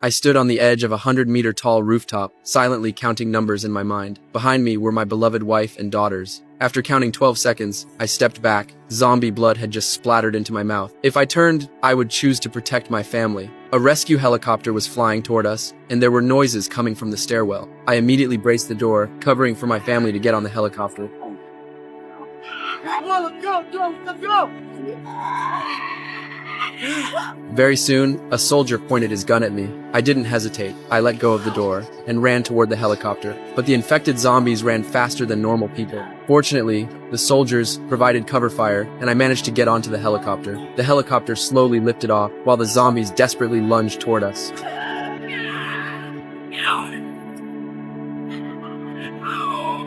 I stood on the edge of a 100-meter-tall rooftop, silently counting numbers in my mind. Behind me were my beloved wife and daughters. After counting 12 seconds, I stepped back. Zombie blood had just splattered into my mouth. If I turned, I would choose to protect my family. A rescue helicopter was flying toward us, and there were noises coming from the stairwell. I immediately braced the door, covering for my family to get on the helicopter. Let's go! Very soon, a soldier pointed his gun at me. I didn't hesitate. I let go of the door and ran toward the helicopter. But the infected zombies ran faster than normal people. Fortunately, the soldiers provided cover fire, and I managed to get onto the helicopter. The helicopter slowly lifted off, while the zombies desperately lunged toward us.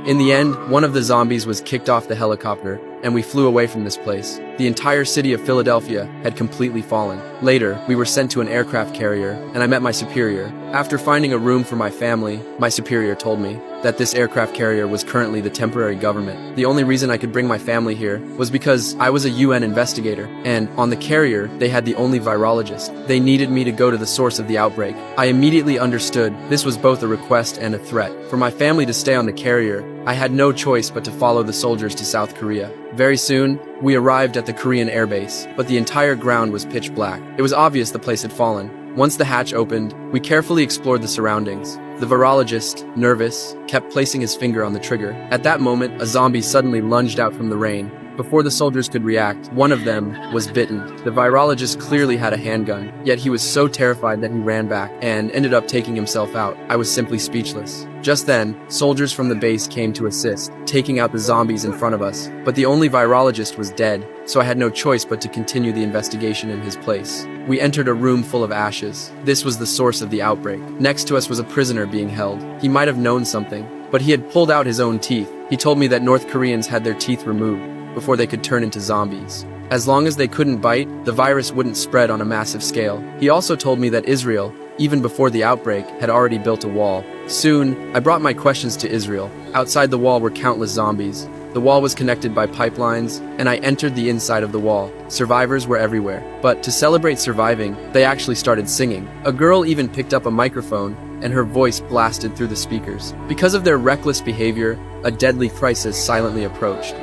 In the end, one of the zombies was kicked off the helicopter, and we flew away from this place. The entire city of Philadelphia had completely fallen. Later, we were sent to an aircraft carrier, and I met my superior. After finding a room for my family, my superior told me that this aircraft carrier was currently the temporary government. The only reason I could bring my family here was because I was a UN investigator, and on the carrier, they had the only virologist. They needed me to go to the source of the outbreak. I immediately understood this was both a request and a threat. For my family to stay on the carrier, I had no choice but to follow the soldiers to South Korea. Very soon, we arrived at the Korean airbase, but the entire ground was pitch black. It was obvious the place had fallen. Once the hatch opened, we carefully explored the surroundings. The virologist, nervous, kept placing his finger on the trigger. At that moment, a zombie suddenly lunged out from the rain. Before the soldiers could react, one of them was bitten. The virologist clearly had a handgun, yet he was so terrified that he ran back and ended up taking himself out. I was simply speechless. Just then, soldiers from the base came to assist, taking out the zombies in front of us. But the only virologist was dead, so I had no choice but to continue the investigation in his place. We entered a room full of ashes. This was the source of the outbreak. Next to us was a prisoner being held. He might have known something, but he had pulled out his own teeth. He told me that North Koreans had their teeth removed before they could turn into zombies. As long as they couldn't bite, the virus wouldn't spread on a massive scale. He also told me that Israel, even before the outbreak, had already built a wall. Soon, I brought my questions to Israel. Outside the wall were countless zombies. The wall was connected by pipelines, and I entered the inside of the wall. Survivors were everywhere. But to celebrate surviving, they actually started singing. A girl even picked up a microphone, and her voice blasted through the speakers. Because of their reckless behavior, a deadly crisis silently approached.